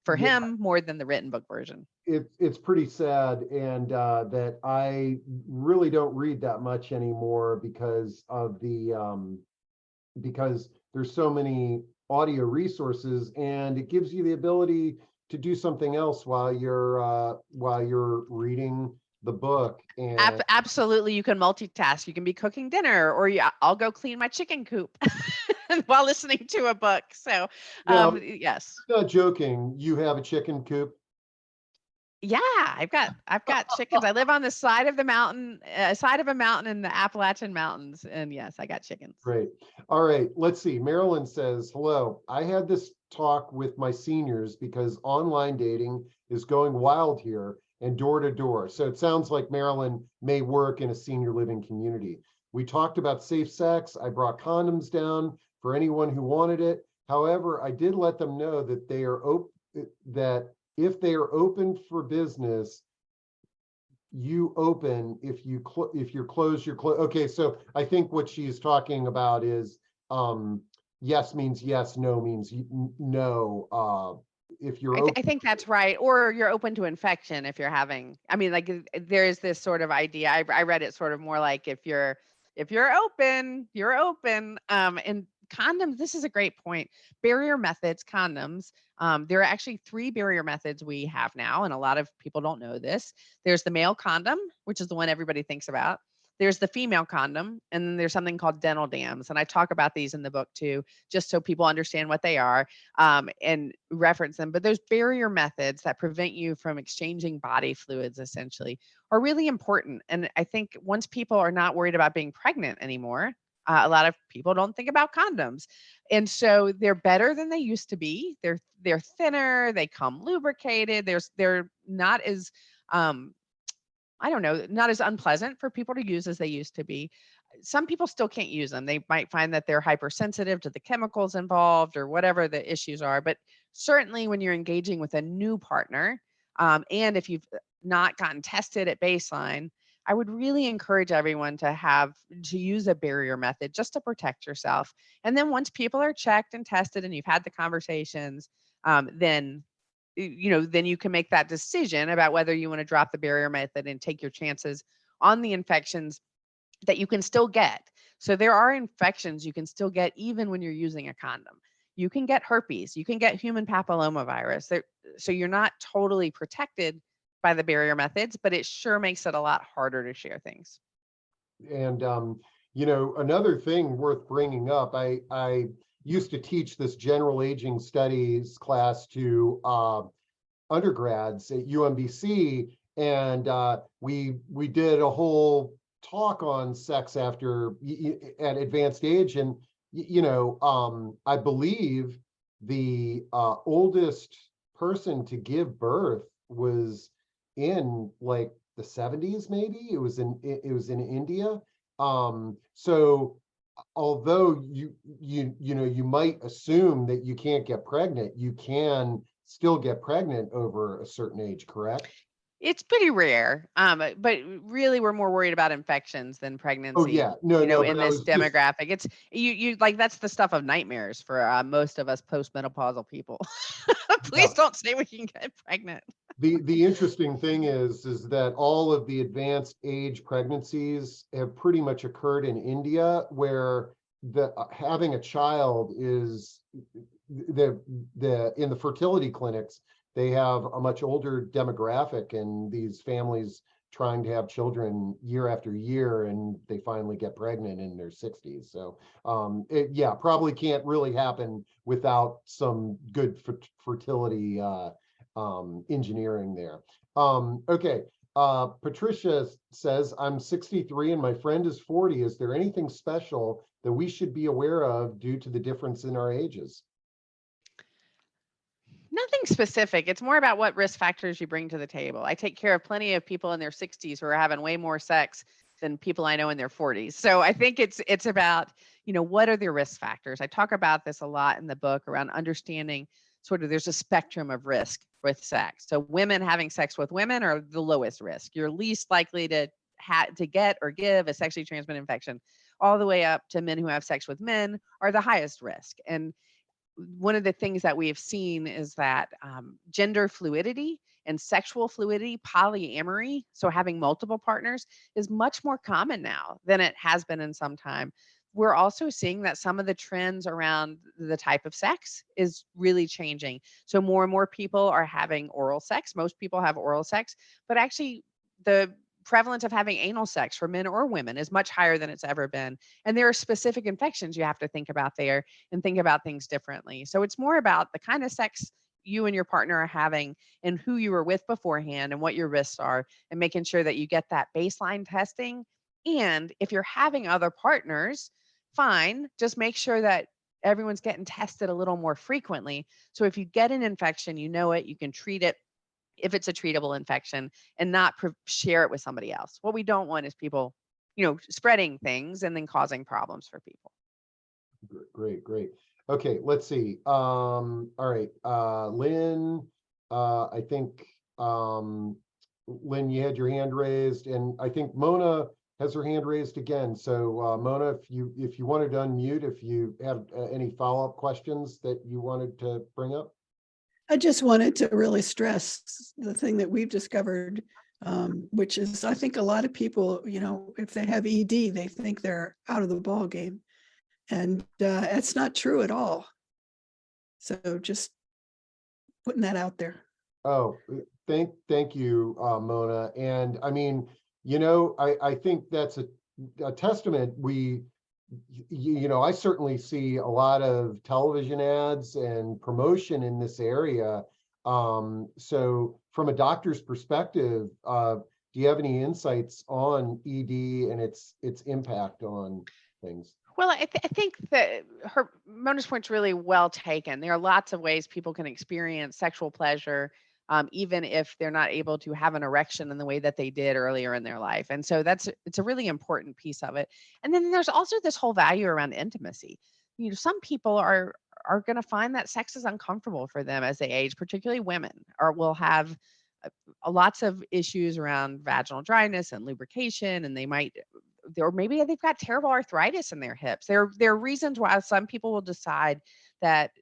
for him more than the written book version. It's pretty sad, and that I really don't read that much anymore because of because there's so many audio resources, and it gives you the ability to do something else while you're reading the book. And absolutely, you can multitask. You can be cooking dinner, or I'll go clean my chicken coop. while listening to a book. So, Now, yes. Not joking. You have a chicken coop? Yeah, I've got chickens. I live on the side of the mountain, side of a mountain in the Appalachian Mountains, and yes, I got chickens. Great. All right, let's see. Marilyn says, hello. I had this talk with my seniors because online dating is going wild here and door to door. So it sounds like Marilyn may work in a senior living community. We talked about safe sex. I brought condoms down for anyone who wanted it. However, I did let them know that they are that if they are open for business, you open. If you're closed, you're closed. Okay, so I think what she's talking about is yes means yes, no means no. If you're open, I think that's right. Or you're open to infection if you're having, I mean, like there is this sort of idea. I read it sort of more like if you're open, you're open. And condoms, this is a great point. Barrier methods, condoms. There are actually 3 barrier methods we have now, and a lot of people don't know this. There's the male condom, which is the one everybody thinks about. There's the female condom, and then there's something called dental dams. And I talk about these in the book too, just so people understand what they are and reference them. But those barrier methods that prevent you from exchanging body fluids essentially are really important. And I think once people are not worried about being pregnant anymore, a lot of people don't think about condoms. And so they're better than they used to be. They're thinner, they come lubricated. They're not as I don't know, not as unpleasant for people to use as they used to be. Some people still can't use them. They might find that they're hypersensitive to the chemicals involved or whatever the issues are. But certainly when you're engaging with a new partner, and if you've not gotten tested at baseline, I would really encourage everyone to use a barrier method just to protect yourself. And then once people are checked and tested and you've had the conversations, then you can make that decision about whether you want to drop the barrier method and take your chances on the infections that you can still get. So there are infections you can still get even when you're using a condom. You can get herpes, you can get human papillomavirus. So you're not totally protected by the barrier methods, but it sure makes it a lot harder to share things. And another thing worth bringing up, I used to teach this general aging studies class to undergrads at UMBC, and we did a whole talk on sex after at advanced age, and I believe the oldest person to give birth was in like the 70s, maybe. It was in India. So although you might assume that you can't get pregnant, you can still get pregnant over a certain age, correct? It's pretty rare, but really we're more worried about infections than pregnancy. Oh yeah, no, in this demographic, it's you like that's the stuff of nightmares for most of us postmenopausal people. Please don't say we can get pregnant. The interesting thing is that all of the advanced age pregnancies have pretty much occurred in India, where having a child is in the fertility clinics, they have a much older demographic, and these families trying to have children year after year, and they finally get pregnant in their 60s. So it probably can't really happen without some good fertility engineering there. Okay. Patricia says, I'm 63 and my friend is 40. Is there anything special that we should be aware of due to the difference in our ages? Nothing specific. It's more about what risk factors you bring to the table. I take care of plenty of people in their 60s who are having way more sex than people I know in their 40s. So I think it's about, what are their risk factors? I talk about this a lot in the book around understanding sort of there's a spectrum of risk with sex. So women having sex with women are the lowest risk. You're least likely to get or give a sexually transmitted infection, all the way up to men who have sex with men are the highest risk. And one of the things that we have seen is that gender fluidity and sexual fluidity, polyamory, so having multiple partners, is much more common now than it has been in some time. We're also seeing that some of the trends around the type of sex is really changing. So more and more people are having oral sex. Most people have oral sex, but actually the prevalence of having anal sex for men or women is much higher than it's ever been. And there are specific infections you have to think about there and think about things differently. So it's more about the kind of sex you and your partner are having and who you were with beforehand and what your risks are, and making sure that you get that baseline testing. And if you're having other partners, fine, just make sure that everyone's getting tested a little more frequently. So if you get an infection, you know it, you can treat it if it's a treatable infection, and not share it with somebody else. What we don't want is people, spreading things and then causing problems for people. Great. Okay, let's see. All right, Lynn, I think, Lynn, you had your hand raised, and I think Mona has her hand raised again. So Mona, if you wanted to unmute, if you have any follow-up questions that you wanted to bring up. I just wanted to really stress the thing that we've discovered, which is, I think a lot of people, if they have ED, they think they're out of the ball game, and that's not true at all. So just putting that out there. Oh, thank you, Mona. And I mean, I think that's a testament. I certainly see a lot of television ads and promotion in this area. So from a doctor's perspective, do you have any insights on ED and its impact on things? Well, I think that Mona's point's really well taken. There are lots of ways people can experience sexual pleasure, even if they're not able to have an erection in the way that they did earlier in their life. And so it's a really important piece of it. And then there's also this whole value around intimacy. Some people are going to find that sex is uncomfortable for them as they age, particularly women, or will have lots of issues around vaginal dryness and lubrication, and or maybe they've got terrible arthritis in their hips. There are reasons why some people will decide that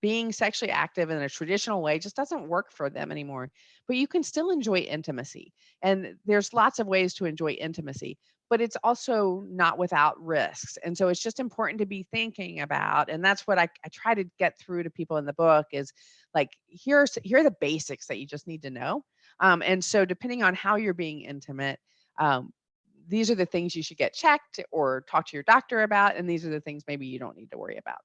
being sexually active in a traditional way just doesn't work for them anymore. But you can still enjoy intimacy. And there's lots of ways to enjoy intimacy, but it's also not without risks. And so it's just important to be thinking about, and that's what I try to get through to people in the book is like, here are the basics that you just need to know. And so depending on how you're being intimate, these are the things you should get checked or talk to your doctor about. And these are the things maybe you don't need to worry about.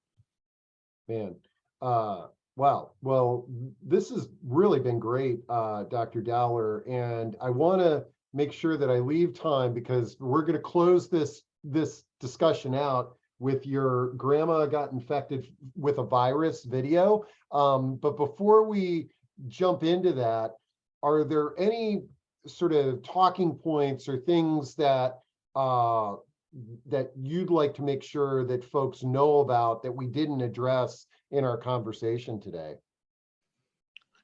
Man. Wow. Well, this has really been great, Dr. Dowler, and I want to make sure that I leave time because we're going to close this discussion out with your grandma got infected with a virus video. But before we jump into that, are there any sort of talking points or things that that you'd like to make sure that folks know about that we didn't address in our conversation today?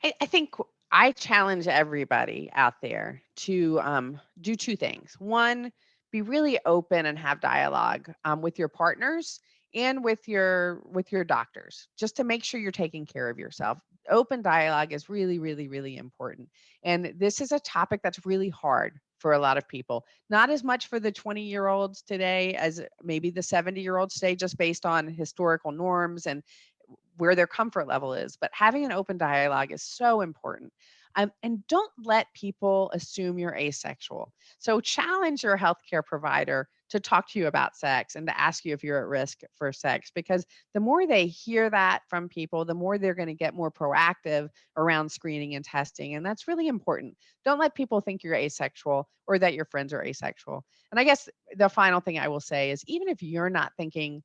I think I challenge everybody out there to do two things. One, be really open and have dialogue with your partners and with your doctors, just to make sure you're taking care of yourself. Open dialogue is really, really, really important. And this is a topic that's really hard for a lot of people. Not as much for the 20-year-olds today as maybe the 70-year-olds today, just based on historical norms and where their comfort level is. But having an open dialogue is so important. And don't let people assume you're asexual. So challenge your healthcare provider to talk to you about sex and to ask you if you're at risk for sex, because the more they hear that from people, the more they're going to get more proactive around screening and testing. And that's really important. Don't let people think you're asexual or that your friends are asexual. And I guess the final thing I will say is, even if you're not thinking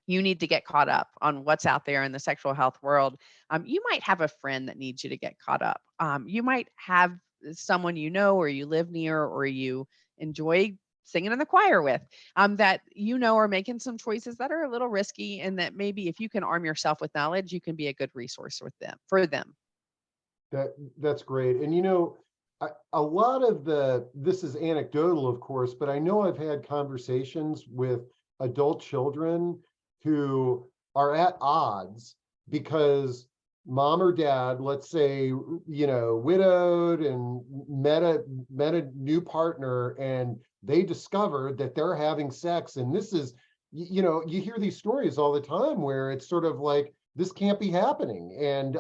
you need to get caught up on what's out there in the sexual health world, you might have a friend that needs you to get caught up. You might have someone or you live near or you enjoy singing in the choir with that are making some choices that are a little risky, and that maybe if you can arm yourself with knowledge, you can be a good resource for them. That's great. And a lot of this is anecdotal, of course, but I know I've had conversations with adult children who are at odds because mom or dad, let's say, widowed and met a new partner, and they discovered that they're having sex. And this is, you hear these stories all the time where it's sort of like, this can't be happening. And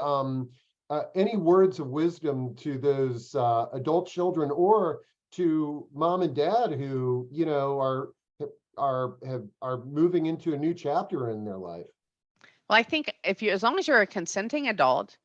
any words of wisdom to those adult children or to mom and dad who, are moving into a new chapter in their life? Well, I think as long as you're a consenting adult,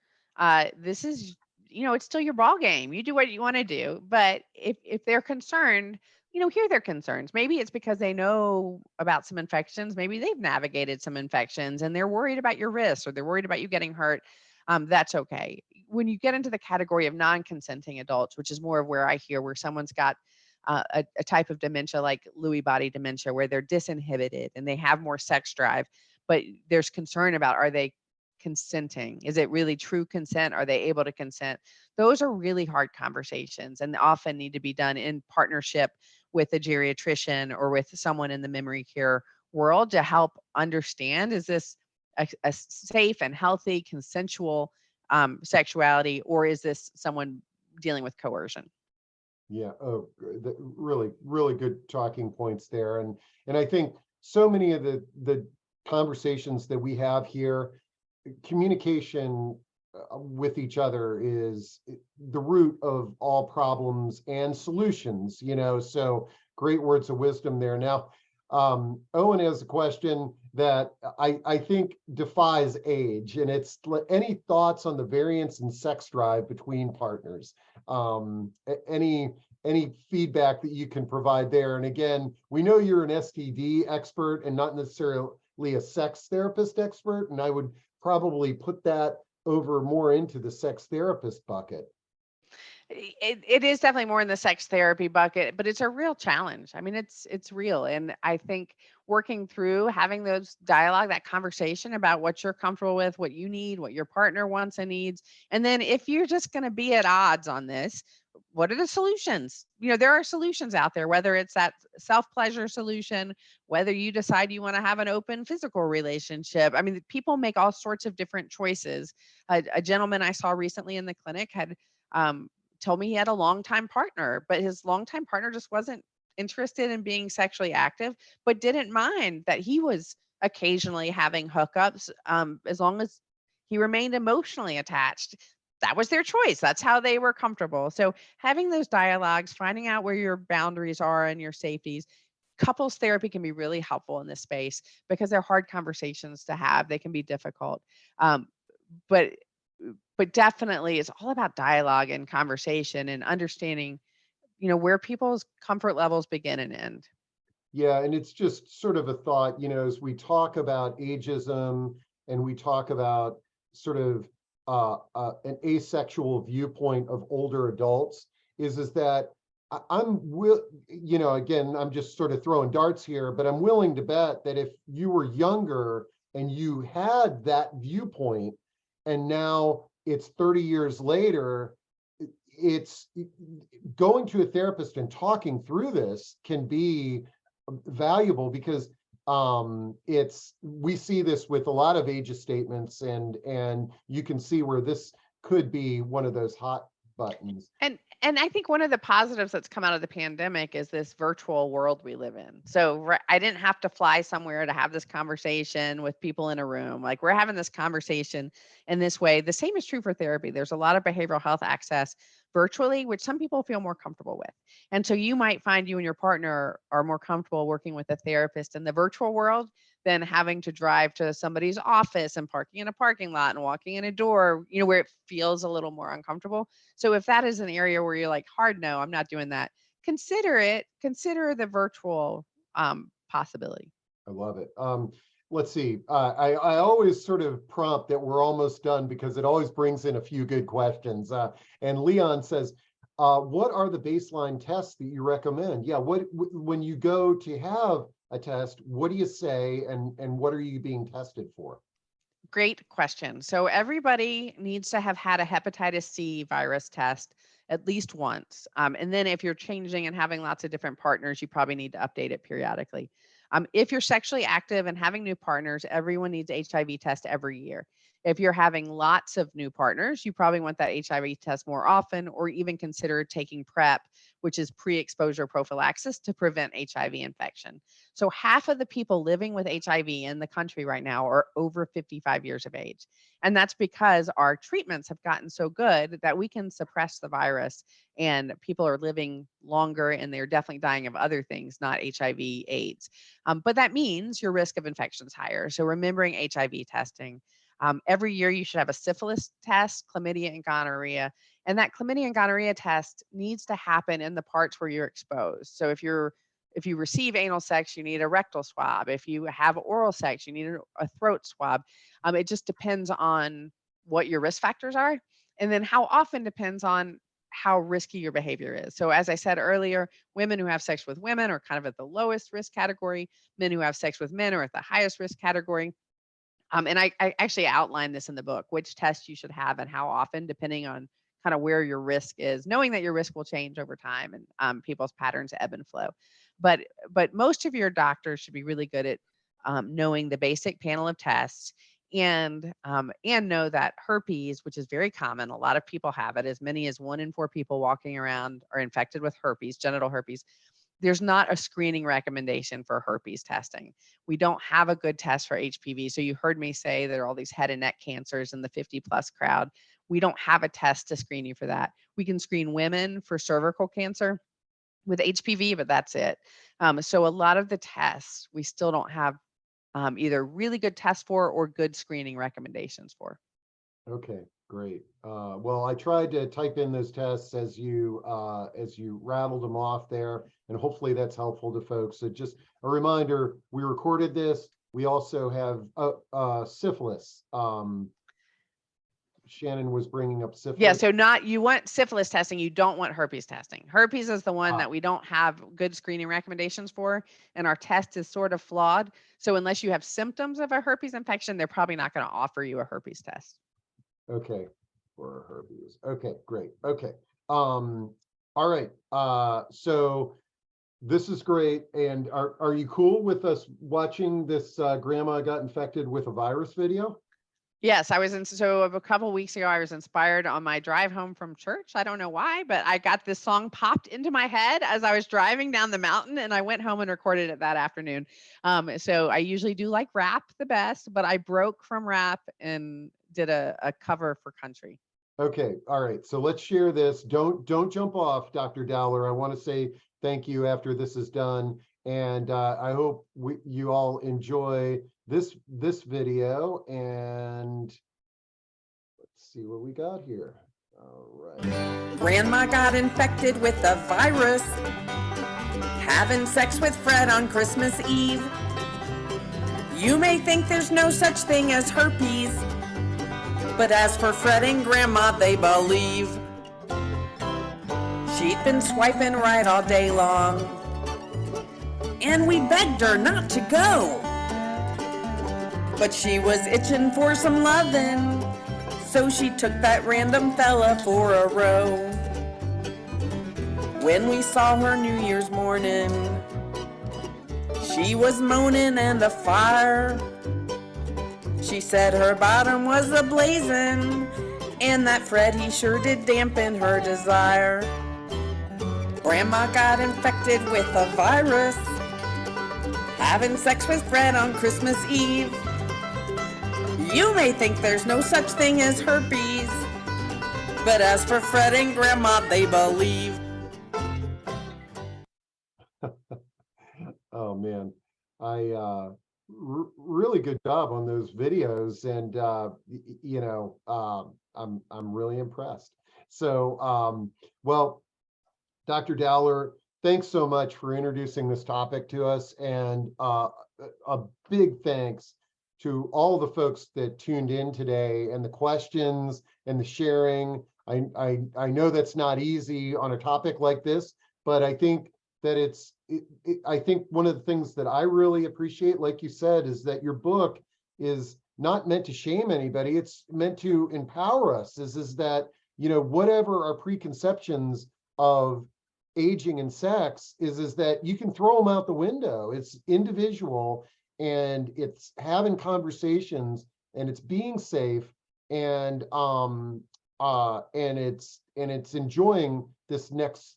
this is, it's still your ball game. You do what you want to do. But if they're concerned, hear their concerns. Maybe it's because they know about some infections. Maybe they've navigated some infections and they're worried about your risks or they're worried about you getting hurt. That's okay. When you get into the category of non-consenting adults, which is more of where I hear where someone's got a type of dementia like Lewy body dementia, where they're disinhibited and they have more sex drive, but there's concern about, are they consenting? Is it really true consent? Are they able to consent? Those are really hard conversations and often need to be done in partnership with a geriatrician or with someone in the memory care world to help understand, is this a safe and healthy consensual sexuality, or is this someone dealing with coercion? Yeah. Oh, really, really good talking points there. And I think so many of the conversations that we have here, communication with each other is the root of all problems and solutions, so great words of wisdom there. Now, Owen has a question that I think defies age, and it's any thoughts on the variance in sex drive between partners? Any feedback that you can provide there? And again, we know you're an STD expert and not necessarily a sex therapist expert, and I would probably put that over more into the sex therapist bucket. It is definitely more in the sex therapy bucket, but it's a real challenge. I mean, it's real. And I think working through having those dialogue, that conversation about what you're comfortable with, what you need, what your partner wants and needs. And then if you're just going to be at odds on this, what are the solutions? There are solutions out there, whether it's that self-pleasure solution, whether you decide you want to have an open physical relationship. I mean, people make all sorts of different choices. A gentleman I saw recently in the clinic had told me he had a longtime partner, but his longtime partner just wasn't interested in being sexually active, but didn't mind that he was occasionally having hookups, as long as he remained emotionally attached. That was their choice. That's how they were comfortable. So having those dialogues, finding out where your boundaries are and your safeties. Couples therapy can be really helpful in this space because they're hard conversations to have. They can be difficult. But definitely it's all about dialogue and conversation and understanding, where people's comfort levels begin and end. Yeah, and it's just sort of a thought, as we talk about ageism and we talk about sort of an asexual viewpoint of older adults, is that again, I'm just sort of throwing darts here, but I'm willing to bet that if you were younger and you had that viewpoint, and now it's 30 years later, it's going to a therapist and talking through this can be valuable because we see this with a lot of ageist statements, and you can see where this could be one of those hot buttons. And I think one of the positives that's come out of the pandemic is this virtual world we live in. So I didn't have to fly somewhere to have this conversation with people in a room. Like, we're having this conversation in this way. The same is true for therapy. There's a lot of behavioral health access virtually, which some people feel more comfortable with. And so you might find you and your partner are more comfortable working with a therapist in the virtual world than having to drive to somebody's office and parking in a parking lot and walking in a door, where it feels a little more uncomfortable. So if that is an area where you're like, hard no, I'm not doing that, consider the virtual possibility. I love it. Let's see. I always sort of prompt that we're almost done because it always brings in a few good questions. And Leon says, what are the baseline tests that you recommend? Yeah, when you go to have a test, what do you say, and what are you being tested for? Great question. So everybody needs to have had a hepatitis C virus test at least once. And then if you're changing and having lots of different partners, you probably need to update it periodically. If you're sexually active and having new partners, everyone needs HIV test every year. If you're having lots of new partners, you probably want that HIV test more often, or even consider taking PrEP, which is pre-exposure prophylaxis, to prevent HIV infection. So half of the people living with HIV in the country right now are over 55 years of age. And that's because our treatments have gotten so good that we can suppress the virus, and people are living longer, and they're definitely dying of other things, not HIV, AIDS. But that means your risk of infection is higher. So remembering HIV testing. Every year you should have a syphilis test, chlamydia, and gonorrhea. And that chlamydia and gonorrhea test needs to happen in the parts where you're exposed. So if you receive anal sex, you need a rectal swab. If you have oral sex, you need a throat swab. It just depends on what your risk factors are. And then how often depends on how risky your behavior is. So as I said earlier, women who have sex with women are kind of at the lowest risk category. Men who have sex with men are at the highest risk category. And I actually outlined this in the book, which tests you should have and how often, depending on kind of where your risk is, knowing that your risk will change over time, and people's patterns ebb and flow. But most of your doctors should be really good at knowing the basic panel of tests, and know that herpes, which is very common, a lot of people have it. As many as 1 in 4 people walking around are infected with herpes, genital herpes. There's not a screening recommendation for herpes testing. We don't have a good test for HPV. So you heard me say there are all these head and neck cancers in the 50+ crowd. We don't have a test to screen you for that. We can screen women for cervical cancer with HPV, but that's it. So a lot of the tests we still don't have either really good tests for or good screening recommendations for. Okay, great. Well, I tried to type in those tests as you rattled them off there, and hopefully that's helpful to folks. So just a reminder, we recorded this. We also have syphilis. Shannon was bringing up syphilis. Yeah, so you want syphilis testing, you don't want herpes testing. Herpes is the one that we don't have good screening recommendations for, and our test is sort of flawed. So unless you have symptoms of a herpes infection, they're probably not going to offer you a herpes test. Okay, for herpes. Okay, great. Okay. All right. So this is great. And are you cool with us watching this grandma got infected with a virus video? Yes, so a couple weeks ago, I was inspired on my drive home from church. I don't know why, but I got this song popped into my head as I was driving down the mountain, and I went home and recorded it that afternoon. So I usually do like rap the best, but I broke from rap and did a cover for country. Okay, all right. So let's share this. Don't jump off, Dr. Dowler. I want to say thank you after this is done, and I hope you all enjoy this video, and let's see what we got here. All right. Grandma got infected with the virus, having sex with Fred on Christmas Eve. You may think there's no such thing as herpes, but as for Fred and Grandma, they believe. She'd been swiping right all day long, and we begged her not to go. But she was itching for some lovin', so she took that random fella for a row. When we saw her New Year's morning, she was moaning and afire. She said her bottom was a-blazing, and that Fred, he sure did dampen her desire. Grandma got infected with a virus, having sex with Fred on Christmas Eve. You may think there's no such thing as herpes, but as for Fred and Grandma, they believe. Oh man, really good job on those videos, and I'm really impressed. So well, Dr. Dowler, thanks so much for introducing this topic to us, and a big thanks to all the folks that tuned in today, and the questions and the sharing. I know that's not easy on a topic like this, but I think that I think one of the things that I really appreciate, like you said, is that your book is not meant to shame anybody. It's meant to empower us. Is that, whatever our preconceptions of aging and sex is that you can throw them out the window. It's individual, and it's having conversations, and it's being safe, and it's enjoying this next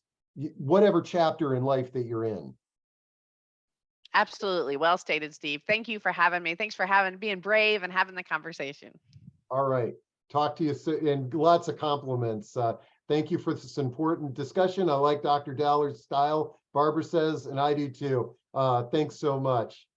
whatever chapter in life that you're in. Absolutely. Well stated, Steve. Thank you for having me. Thanks for being brave and having the conversation. All right. Talk to you soon, and lots of compliments. Thank you for this important discussion. I like Dr. Dowler's style, Barbara says, and I do too. Thanks so much.